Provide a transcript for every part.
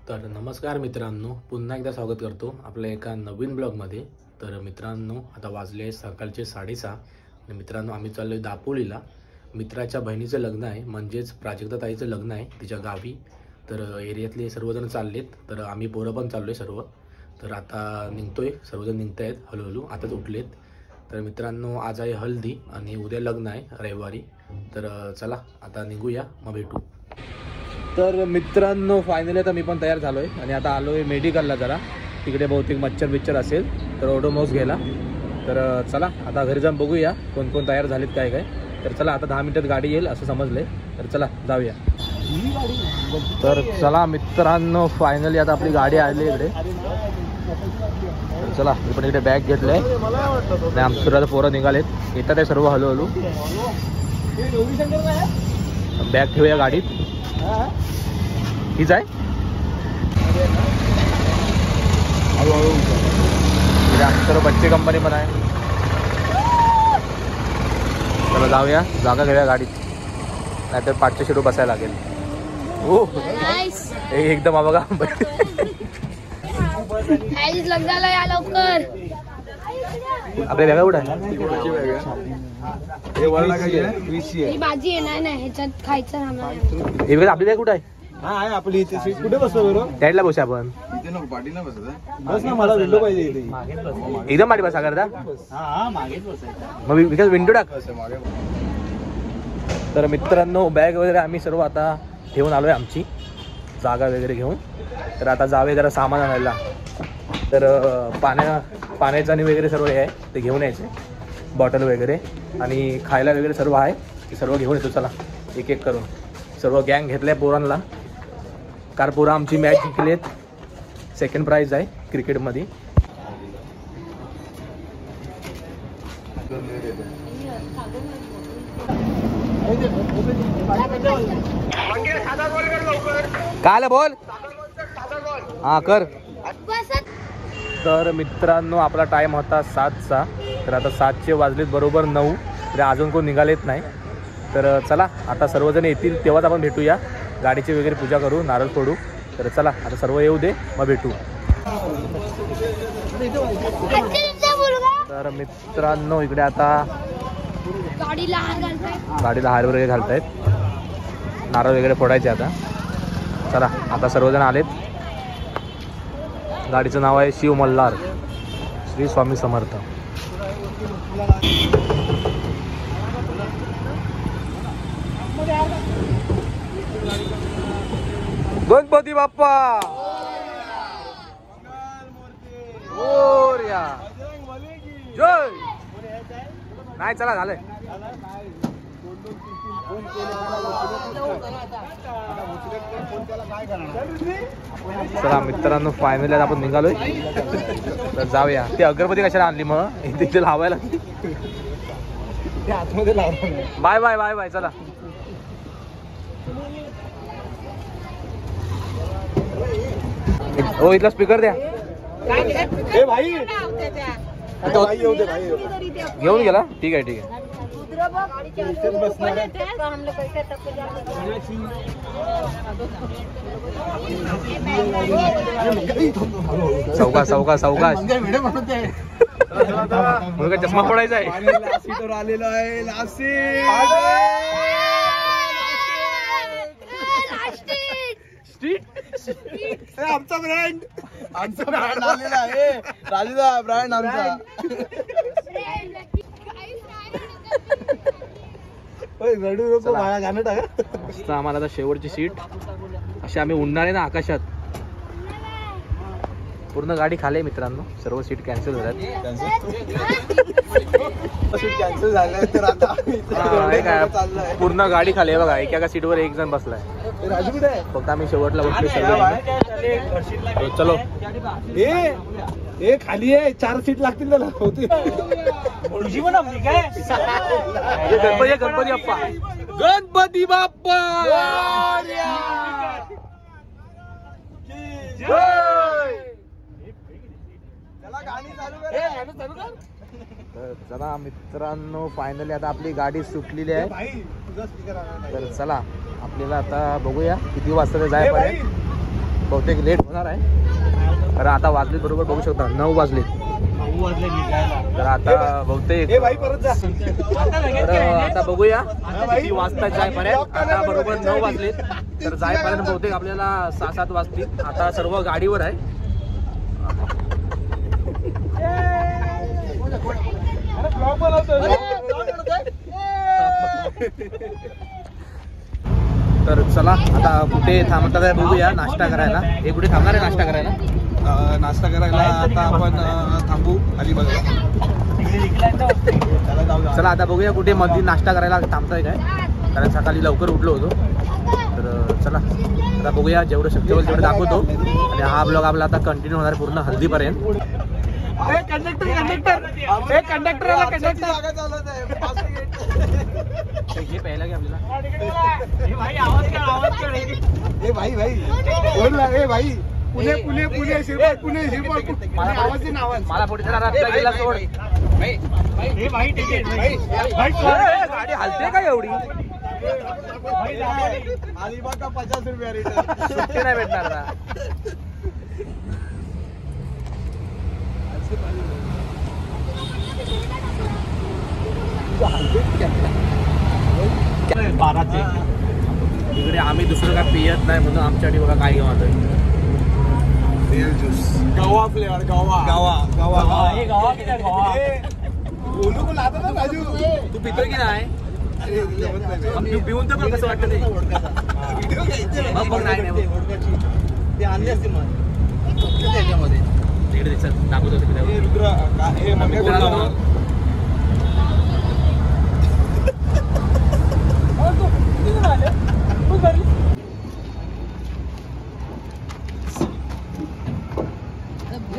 तर नमस्कार मित्रांनो, पुन्हा एकदा स्वागत करतो आपल्या एका नवीन ब्लॉगमध्ये। तर मित्रांनो, आता वाजले सकाळचे 6:30 आणि मित्रांनो आम्ही चाललोय दापोलीला। मित्राच्या बहिणीचं लग्न आहे, म्हणजेच प्राजक्ता ताईचं लग्न आहे तिच्या गावी। तर एरियातले सर्वजण चाललेत, तर आम्ही पोरं पण चाललोय सर्व। तर आता निघतोय, सर्वजण निघतायत हळूहळू, आताच उठलेत। तर मित्रांनो, आज आहे हल्दी आणि उद्या लग्न आहे रविवारी। तर चला आता निघूया, मग भेटू। तर मित्रांनो, फायनली आता मी पण तयार झालो आहे आणि आता आलो आहे मेडिकलला। जरा तिकडे बहुतेक मच्छर असेल तर ओडोमॉस घ्यायला। तर चला आता घरी जाऊन बघूया कोण कोण तयार झालेत काय काय। तर चला आता 10 मिनिटात गाडी येईल असं समजलंय, तर चला जाऊया। तर चला मित्रांनो, फायनली आता आपली गाडी आली इकडे। तर चला, मी पण इकडे बॅग घेतलंय आणि आमचं पोरं निघालेत, येतात आहे सर्व हळूहळू। बॅग ठेवूया गाडीत, हीच आहे हळूहळू। सर्व बच्चे कंपनी पण आहे। चला जाऊया, जागा घेऊया गाडीत, नाहीतर 5च्या सीटवर बसायला लागेल। हो एकदम बघा लग्नाला या लवकर। आपल्या बॅगा कुठे आहे? भाजी येणार नाही, ह्याच्यात खायचं राहणार। आपली बॅग कुठे आहे? आहे आपली इथे सीट कुठे बसतो बरोबर? साईडला बसूया आपण। पाठीला बसत बस ना, मला विंडो पाहिजे इथे एकदम माडी बसा करता। मग विकास विंडो टाक। तर मित्रांनो, बॅग वगैरे आम्ही सर्व आता ठेवून आलोय, आमची जागा वगैरे घेऊन। तर आता जावे जरा सामान आणायला। तर पाण्याचं आणि वगैरे सर्व हे आहे ते घेऊन यायचे, बॉटल वगैरे आणि खायला वगैरे सर्व आहे ते सर्व घेऊन येतो। चला एक एक करून सर्व गँग घेतलंय पोरांना, कारण पोरं आमची मॅच जिंकलीत, सेकंड प्राइज आहे क्रिकेटमध्ये। काय बोल, हा कर। तर मित्रांनो, आपला टाइम होता 7चा, तर आता 7चे वाजलेत बरोबर 9, तर अजून कोण निघालेत नाही। तर चला आता सर्वजण येतील तेव्हाच आपण भेटूया, गाडीची वगैरे पूजा करू, नारळ फोडू। तर चला आता सर्व येऊ दे, मग भेटू। तर मित्रांनो, इकडे आता गाडीला हार वगैरे घालतायत, नारळ वगैरे फोडायचे आता। चला आता सर्वजण आलेत। गाडीचं नाव आहे शिव मल्हार श्री स्वामी समर्थ। गणपती बाप्पा मोरया, जय। नाही चला झालंय। चला मित्रांनो, फायनली आपण निघालोय, तर जाऊया। ते अगरबत्ती कशाला आणली मग इथे लावायला? आतमध्ये बाय बाय बाय बाय, चला। हो, इथला स्पीकर द्या। घेऊन गेला, ठीक आहे ठीक आहे। सावकाश सावकाश सावकाश, मुलगा चष्मा पडायचा आहे। सीटवर आलेलो आहे, लास्ट आमचा ब्रँड आलेला आहे, राजूदा ब्रँड आमचा। गाणं टाका। आम्हाला आता शेवटची सीट, अशी आम्ही उडणार आहे ना आकाशात। पूर्ण गाडी खाली मित्रांनो, सर्व सीट कॅन्सल झाल्यात। कॅन्सल झालंय, तर आता पूर्ण गाडी खाली आहे बघा, एका सीटवर एक जण बसलाय। राजू कुठे आहे? फक्त आम्ही शेवटला बसलो सर्व। चलो ए खाली आहे, 4 सीट लागतील त्याला होती। गणपती बाप्पा, गणपती बाप्पा चला मित्रांनो, फायनली आता आपली गाडी सुटलेली आहे। तर चला आपल्याला आता बघूया किती वाजता जायला पाहिजे। बहुतेक लेट होणार आहे, कारण आता वाजले बरोबर बघू शकता 9 वाजले. तर आता बहुतेक तर आता बघूया किती वाजता जायपर्यंत. आता बरोबर 9 वाजले, तर जायपर्यंत बहुतेक आपल्याला 6-7 वाजतील. आता सर्व गाडीवर आहे. तर चला आता कुठे थांबतात आहे बघूया नाश्ता करायला. हे कुठे थांबणार आहे नाश्ता करायला? नाश्ता करायला आता आपण थांबू अलिबागला. चला आता बघूया कुठे मध्ये नाश्ता करायला थांबताय काय, कारण सकाळी लवकर उठलो होतो. तर चला आता बघूया, जेवढं शक्य होईल तेवढं दाखवतो. आणि हा ब्लॉग आपला आता कंटिन्यू होणार पूर्ण हल्दीपर्यंत. हे प्यायला घे आपल्याला. पुणे पुणे पुणे शिरपळ पुणे शिरपळ मला पुढे गेला सोड. गाडी हलते का एवढी? अलिबाग का 50 रुपया रेट सुट्टी नाही भेटणार ना. इकडे आम्ही दुसरं काय पियत नाही म्हणून आमच्यासाठी बघा काय घेऊन आलोय. गवा फ्लेवर गवा बोलू पण आता ना राजू, तू पितोय की नाही? पिऊन तर पण कसं वाटतं ते बघ. नाही ते आणले असते मग तिकडे दाखवतो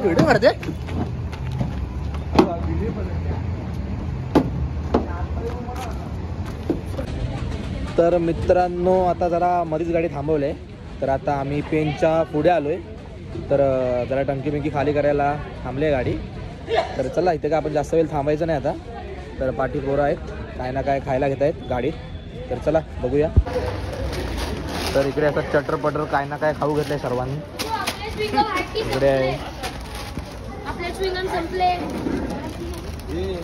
व्हिडिओ करते. तर मित्रांनो आता जरा मधीच गाडी थांबवले, तर आता आम्ही पेनच्या पुढे आलोय. तर जरा टंकी बिंकी खाली करायला थांबले गाडी. तर चला इथे काय आपण जास्त वेळ थांबायचं नाही आता. तर पाठी पोरं आहेत, काय ना काय खायला घेत आहेत गाडीत. तर चला बघूया. तर इकडे असं चटर पटर काय ना काय खाऊ घेतलंय सर्वांनी. इकडे आहे.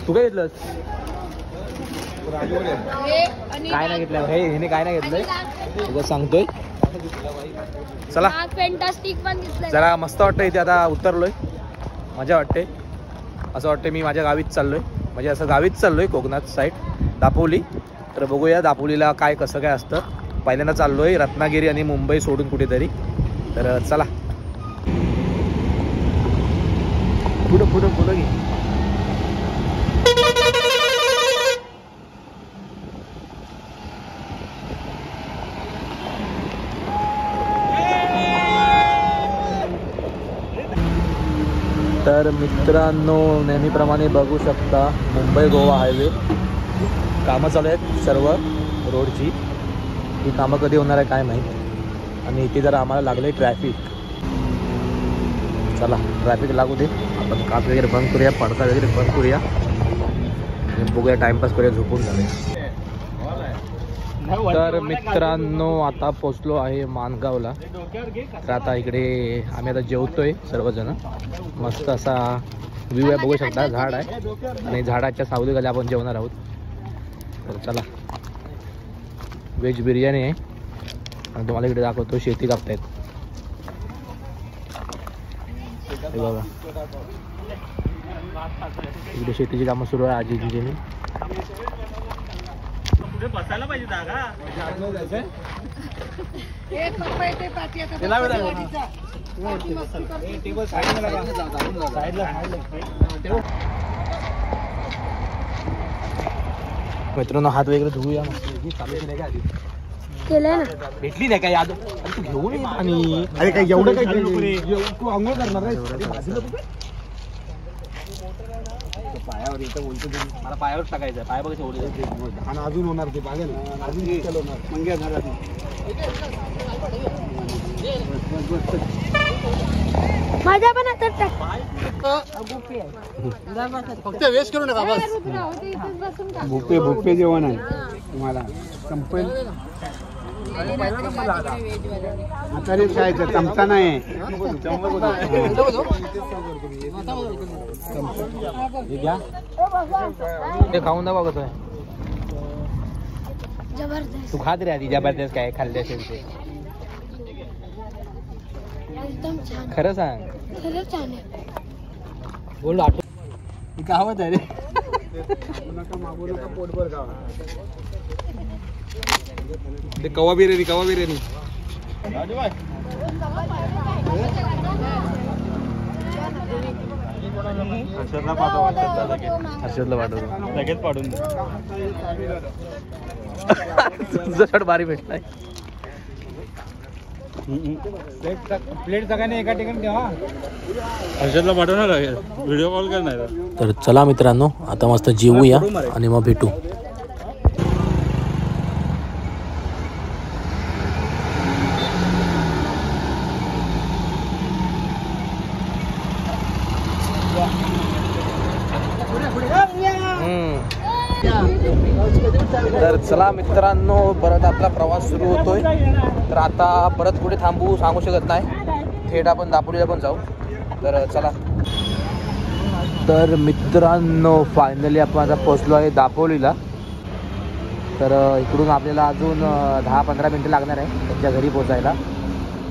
तू काय घेतलंस? काय नाही घेतलं हे, हिने काय नाही घेतलंय तुझं सांगतोय. चला जरा मस्त वाटतं इथे. आता उतरलोय, मजा वाटते. असं वाटतं मी माझ्या गावीच चाललोय, म्हणजे असं गावीच चाललोय कोकणात साईड दापोली. तर बघूया दापोलीला काय कसं काय असतं. पहिल्यांदा चाललोय रत्नागिरी आणि मुंबई सोडून कुठेतरी. तर चला पुढं पुढं पुढं घे. तर मित्रांनो नेहमीप्रमाणे बघू शकता मुंबई गोवा हायवे कामं चालू आहेत सर्व रोडची. ही कामं कधी होणार आहे काय माहीत. आणि इथे जरा आम्हाला लागलं आहे ट्रॅफिक. चला ट्रॅफिक लागू दे, आपण काच वगैरे बंद करूया, पडदा वगैरे बंद करूया आणि बघूया टाइमपास करूया, झोपून झाले. तर मित्रांनो आता पोचलो आहे माणगावला. तर आता इकडे आम्ही आता जेवतोय सर्वजण. मस्त असा व्ह्यू आहे, बघू शकता झाड आहे आणि झाडाच्या सावलीखाली आपण जेवणार आहोत. तर चला व्हेज बिर्याणी आहे आणि तुम्हाला इकडे दाखवतो शेती कापतायत बघा. इकडे शेतीची कामं सुरू आहे आजीजीने. बसायला पाहिजे जागा. मित्रांनो हात वगैरे धुवूया. चालू नाही का आधी केलंय ना, भेटली नाही काय आज तू घेऊन ये. आणि अरे काय एवढं काय तू आंघोळ करणार आहे? पायावर इथं बोलतो मला पायावर टाकायचं. पाय बघ आणि अजून होणार ते पागल अजून होणार मंग्या झाला. माझ्या पण हातात टाक. फक्त वेस्ट करू नका बस. बसून टाक. बुफे जेवण आहे तुम्हाला कंपनी. तरी खायचं चमचा नाही. ते खाऊन दाखवा कसं आहे. जबरदस्त तू खात रे आधी जबरदस्त काय खाल्ले असेल ते. एकदम छान. खरं सांग. खरंच छान आहे. बोल गावात आहे रे. पोटभर गाव. ते कवा बिर्याणी हर्षदला पाठवतो लगेच पाडून तुझं शर्ट भारी भेटलाय. प्लेट सगळ्यांनी एका ठिकाणी ठेवा. हर्षदला पाठवणार लागेल. व्हिडिओ कॉल करणार. तर चला मित्रांनो आता मस्त जेवूया आणि मग भेटू. तर चला मित्रांनो परत आपला प्रवास सुरू होतोय. तर आता परत कुठे थांबू सांगू शकत नाही. थेट आपण दापोलीला पण जाऊ. तर चला. तर मित्रांनो फायनली आपण आता पोचलो आहे दापोलीला. तर इकडून आपल्याला अजून 10-15 मिनटं लागणार आहे त्यांच्या घरी पोचायला.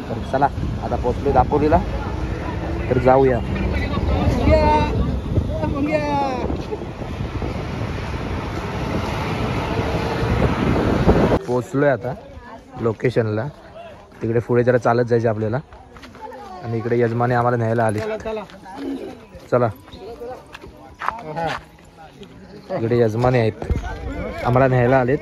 तर चला आता पोचलो दापोलीला. तर जाऊया. पोचलोय आता लोकेशनला. तिकडे पुढे जरा चालत जायचं आपल्याला. आणि इकडे यजमाने आम्हाला न्यायला आले. चला इकडे यजमाने आहेत आम्हाला न्यायला आलेत.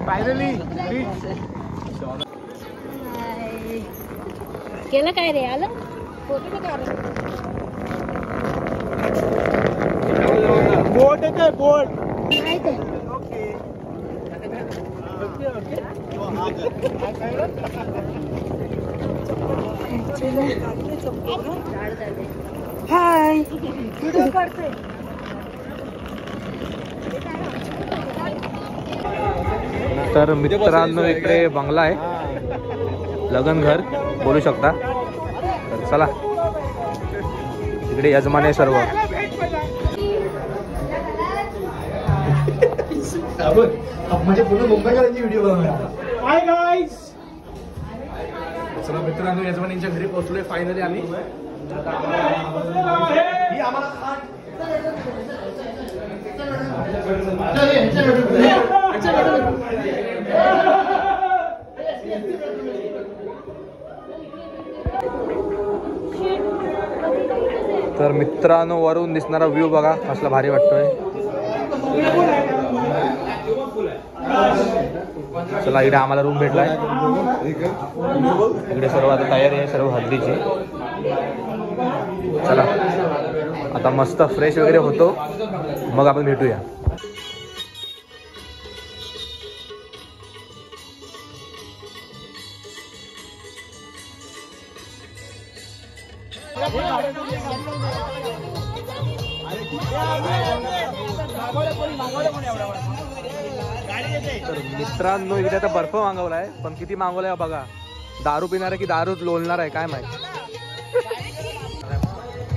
फायनली केलं काय रे आलं फोटो बोट आहे काय बोट माहित आहे. हाय तर मित्रांनो इकडे बंगला आहे लगन घर बोलू शकता. तर चला इकडे यजमान आहे सर्व. म्हणजे पूर्ण मुंबईकरांची व्हिडिओ बनवूया. Hi guys. चला मित्रांनो यजमानींच्या घरी पोहोचलोय फायनली आम्ही. तर मित्रांनो वरून दिसणारा व्ह्यू बघा कसला भारी वाटतोय. चला इकडे आम्हाला रूम भेटलाय. इकडे सर्व आता तयारी आहे सर्व हल्दीची. चला आता मस्त फ्रेश वगैरे होतो मग आपण भेटूया. तर मित्रांनो इकडे आता बर्फ मागवलाय पण किती मागवलाय बघा. दारू पिणार आहे की दारू लोलणार आहे काय माहिती.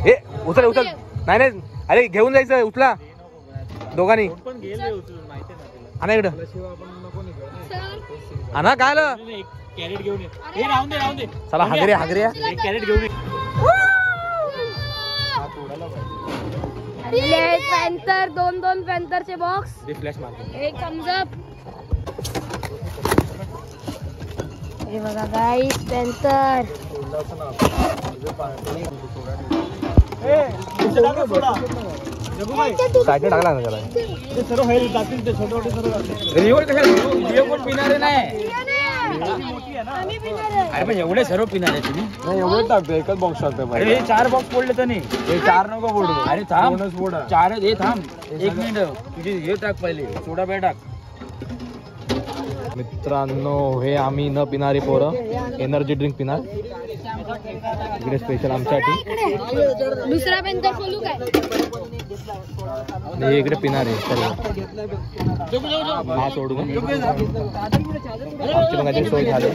हे उचल उचल. नाही नाही अरे घेऊन जायचं उचला दोघांनी. आणा इकडं आणा काय कॅरेट घेऊन ये. चला हागरे हागरे कॅरेट घेऊन ये. Panther 2 पॅन्थरचे box. फ्लॅश मार. एक थम्सअप. हे बघा गाईस पॅन्थर. साईडने टाकला ना त्याला. अरे पण एवढे सर्व पिणार आहे तुम्ही. नाही एवढं टाकतो एकच बॉक्स टाकतो. अरे 4 बॉक्स फोडले त्यांनी. हे 4 नको फोडू. अरे थांब 4 हे थांब 1 मिनिट. तुझी हे टाक पहिले सोडा बे टाक. मित्रांनो हे आम्ही न पिणारी पोरं एनर्जी ड्रिंक पिणार. इकडे स्पेशल आमच्यासाठी दुसरा पेन तर खोलू काय? हे इकडे पिणार आहे सर्व. हा सोडू आमची पण काहीतरी सोय झाली.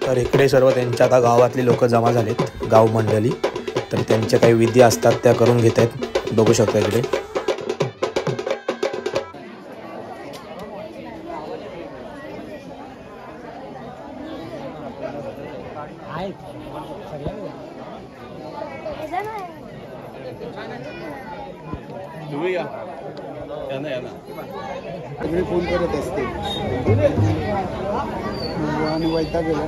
तर इकडे सर्व त्यांच्या आता गावातली लोक जमा झालेत, गाव मंडळी. तर त्यांच्या काही विधी असतात त्या करून घेत आहेत. बघू शकता इकडे. सगळे फोन करत असते आणि वैताग गेला.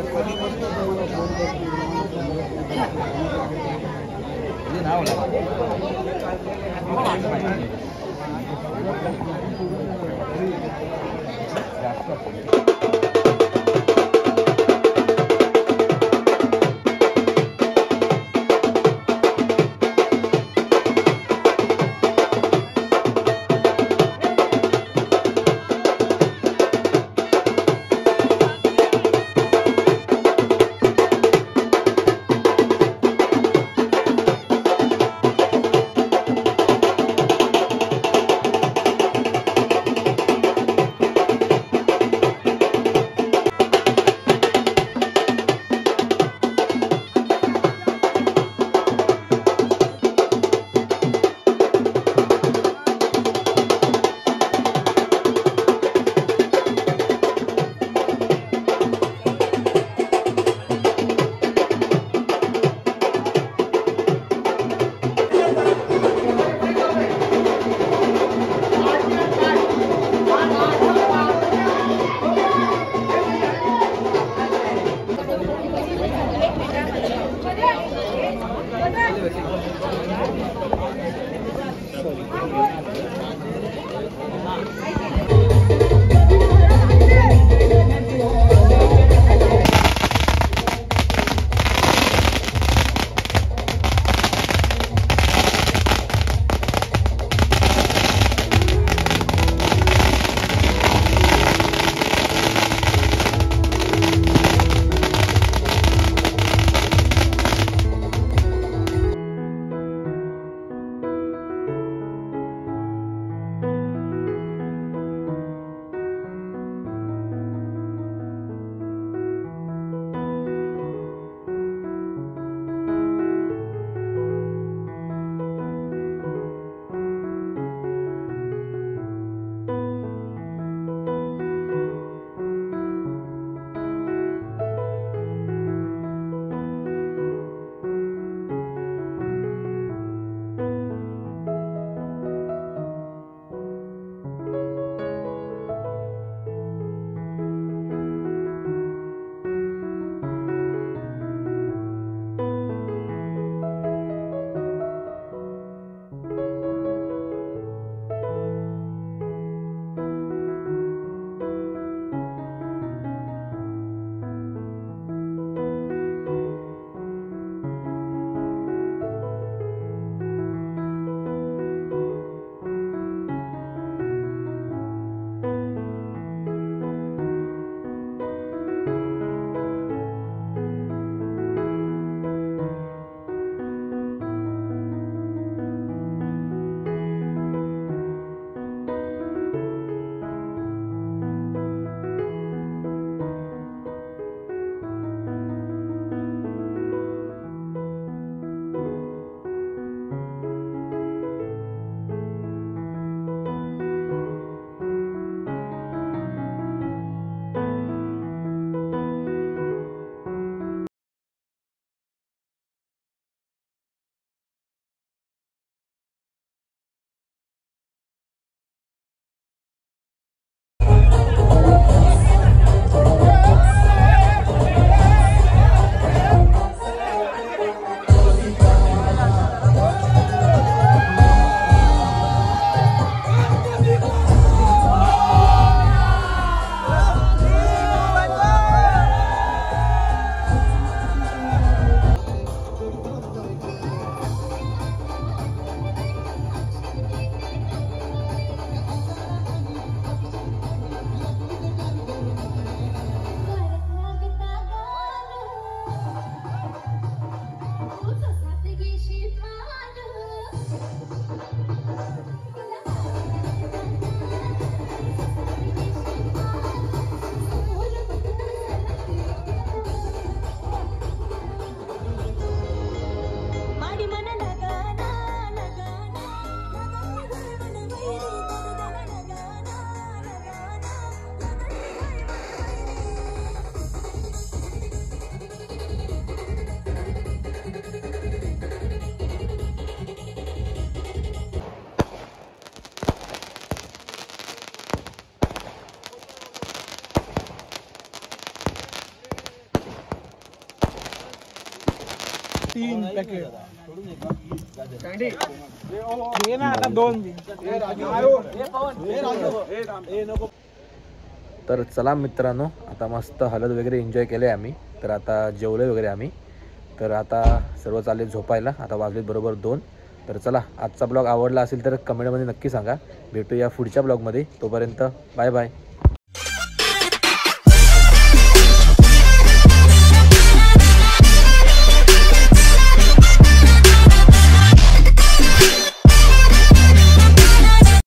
3 पॅकेट घे ना आता 2 तर चला मित्रांनो, आता मस्त हळद वगैरे एन्जॉय केले आम्ही. तर आता जेवले वगैरे आम्ही. तर आता सर्व चालले झोपायला. आता वाजलेत बरोबर 2. तर चला, आजचा ब्लॉग आवडला असेल तर कमेंटमध्ये नक्की सांगा. भेटूया पुढच्या ब्लॉगमध्ये. तोपर्यंत बाय बाय.